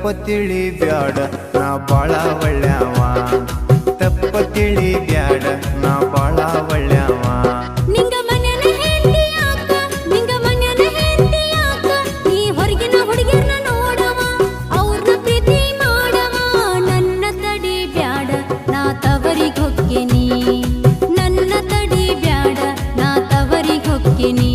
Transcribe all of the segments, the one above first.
ತಪ್ಪ ತಿಳಿ ಬ್ಯಾಡ ನಾ ಬಾಳ ಒಳ್ಳ್ಯಾವ ತಪ್ಪ ತಿಳಿ ಬ್ಯಾಡ ನಾ ಬಾಳ ಒಳ್ಳ್ಯಾವ ನಿಂಗ ಮನೆನ ಹೆಂಡತಿಯಾಕ ನಿಂಗ ಮನೆನ ಹೆಂಡತಿಯಾಕ ನೀ ಹೊರಗಿನ ಹುಡುಗಿಯರನ್ನ ನೋಡವ ಅವ್ರನ್ನ ಪ್ರೀತಿ ಮಾಡವ ನನ್ನ ತಡಿ ಬ್ಯಾಡ ನಾ ತವರಿಗೆ ಹೊಕ್ಕಿನಿ ನನ್ನ ತಡಿ ಬ್ಯಾಡ ನಾ ತವರಿಗೆ ಹೊಕ್ಕಿನಿ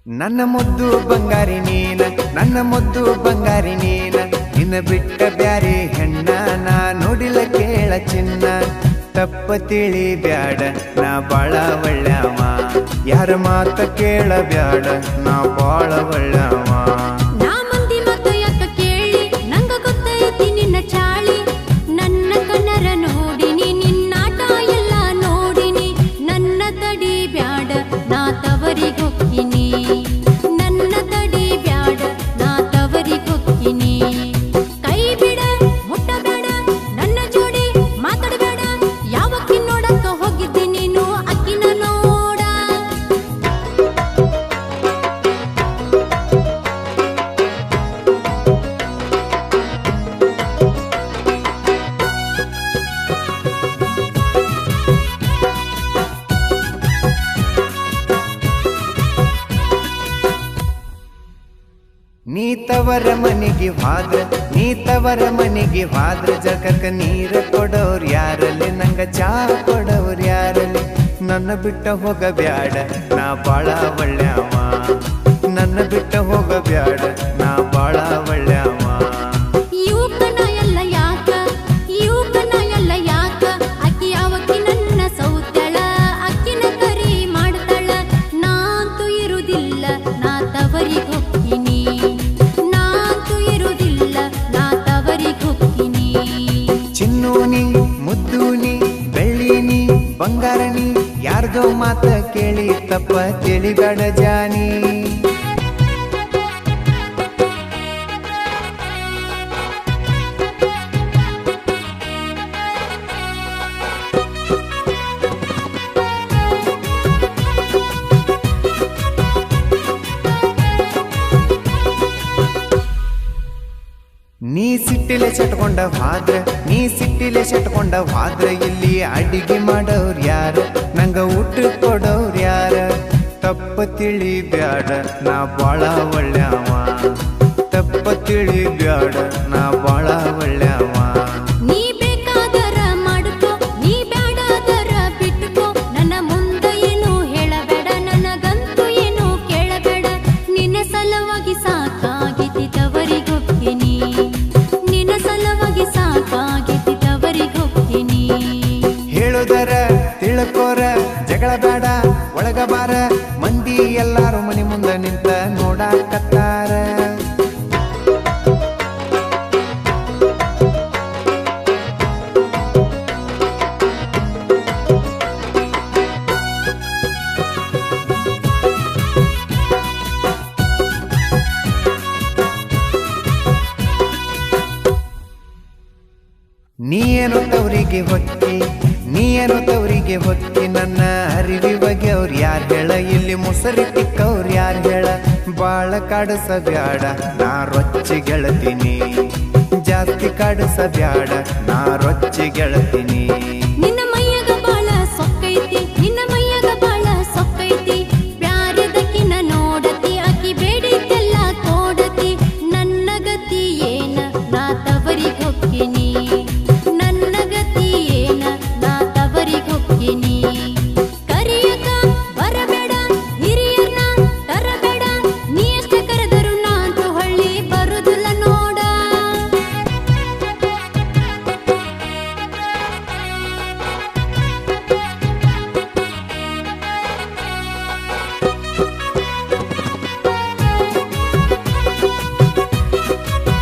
ನನ್ನ ಮುದ್ದು ಬಂಗಾರಿ ನೀನ ನನ್ನ ಮುದ್ದು ಬಂಗಾರಿ ನೀನ ನಿನ್ನ ಬಿಟ್ಟ ಬ್ಯಾರೆ ಹೆಣ್ಣ ನಾ ನೋಡಿಲ್ಲ ಕೇಳ ಚಿನ್ನ ತಪ್ಪ ತಿಳಿ ಬ್ಯಾಡ ನಾ ಬಾಳ ಒಳ್ಳ್ಯಾವ ಯಾರ ಮಾತ ಕೇಳ ಬ್ಯಾಡ ನಾ ಬಾಳ ಒಳ್ಳ್ಯಾವ ನಾ ಮಂದಿ ಮಾತು ಯಾಕ ಕೇಳಿ ನಂಗ ಗೊತ್ತೈತಿ ನಿನ್ನ ಚಾಳಿ ನನ್ನ ಕಣ್ಣರ ನೋಡಿನಿ ನಿನ್ನಾಟ ಎಲ್ಲ ನೋಡಿನಿ ನನ್ನ ತಡಿ ಬ್ಯಾಡ ನಾ ತವರಿಗೆ ಹೊಕ್ಕಿನಿ ನನ್ನ ತಡಿ ಬ್ಯಾಡ ನಾ ತವರಿಗೆ ಹೊಕ್ಕಿನಿ ಕೈ ಬಿಡ ಮುಟ್ಟಬೇಡ ನನ್ನ ಜೋಡಿ ಮಾತಾಡಬೇಡ ಯಾವಕ್ಕಿ ನೋಡಕ್ಕ ಹೋಗಿದ್ದಿ ನೀನು ಅಕ್ಕಿನ ನೋಡ ನೀ ತವರ ಮನೆಗೆ ಹಾದ್ರ ಜಗಕ್ಕ ನೀರ ಕೊಡೋರ್ ಯಾರಲ್ಲಿ ನಂಗ ಚಾ ಕೊಡೋರ್ ಯಾರಲ್ಲಿ ನನ್ನ ಬಿಟ್ಟ ಹೋಗ ಬ್ಯಾಡ ನಾ ಬಾಳ ಒಳ್ಳ್ಯಾವ ನನ್ನ ಬಿಟ್ಟ ಹೋಗ ಬ್ಯಾಡ ನಾ ಬಾಳ ಒಳ್ಳ್ಯಾವ ಯುವಕನ ಎಲ್ಲ ಯಾಕ ಯುವಕನ ಎಲ್ಲ ಯಾಕ ಅಕ್ಕಿ ಅವಕ್ಕಿ ನನ್ನ ಸೌತಳ ಅಕ್ಕಿನ ಕರಿ ಮಾಡ್ತಾಳ ನಾಂತೂ ಇರುವುದಿಲ್ಲ ನಾ ತವರಿಗೆ ಹೊಕ್ಕಿನಿ ನಾಂತೂ ಇರುವುದಿಲ್ಲ ನಾ ತವರಿಗೆ ಹೊಕ್ಕಿನಿ ಚಿನ್ನೂನಿ ಮುದ್ದೂನಿ ಬೆಳ್ಳಿನಿ ಬಂಗಾರನಿ ಯಾರ್ದೋ ಮಾತ ಕೇಳಿ ತಪ್ಪ ತಿಳಿಬೇಡ ಜಾನಿ ನೀ ಸಿಟ್ಟಿಲೆ ಚಟ್ಕೊಂಡ ಹಾದ್ರ ಇಲ್ಲಿ ಅಡಿಗೆ ಮಾಡೋರ್ ಯಾರ ನಂಗ ಊಟ ಕೊಡೋರ್ ಯಾರ ತಪ್ಪ ತಿಳಿ ಬ್ಯಾಡ ನಾ ಬಾಳ ಒಳ್ಳ್ಯಾವ ತಪ್ಪ ತಿಳಿ ಬ್ಯಾಡ ನಾ ಬಾಳ ಒಳ್ಳ್ಯಾವ ನೀ ಬೇಕಾದರ ಮಾಡ್ಕೋ ನೀ ಬ್ಯಾಡಾದರ ಬಿಟ್ಕೋ ನನ್ನ ಮುಂದೆ ಏನು ಹೇಳಬೇಡ ನನಗಂತೂ ಏನು ಕೇಳಬೇಡ ನಿನ್ನ ಸಲುವಾಗಿ ಸಾಕಾಗಿತಿ ತವರಿಗೆ ಹೊಕ್ಕಿನಿ ನಿನ್ನ ಸಲುವಾಗಿ ಸಾಕಾಗಿತಿ ತವರಿಗೆ ಹೊಕ್ಕಿನಿ ಹೇಳುದರ ತಿಳ್ಕೋರ ಜಗಳ ಬೇಡ ಒಳಗ ಬಾರ ಮಂದಿ ಎಲ್ಲಾರು ಮನೆ ಮುಂದೆ ನಿಂತ ನೋಡಾಕತ್ತಾರ ನೀಯೇನು ತವರಿಗೆ ಹೊತ್ತಿ ನನ್ನ ಅರಿವಿ ಬಗ್ಗೆ ಅವ್ರು ಯಾರು ಹೇಳ ಇಲ್ಲಿ ಮುಸರಿ ತಿಕ್ಕವ್ರು ಯಾರು ಹೇಳ ಬಾಳ ಕಾಡಸ ಬ್ಯಾಡ ನಾ ರೊಚ್ಚಿ ಗೆಳತೀನಿ ಜಾಸ್ತಿ ಕಾಡಸ ಬ್ಯಾಡ ನಾ ರೊಚ್ಚಿ ಗೆಳತೀನಿ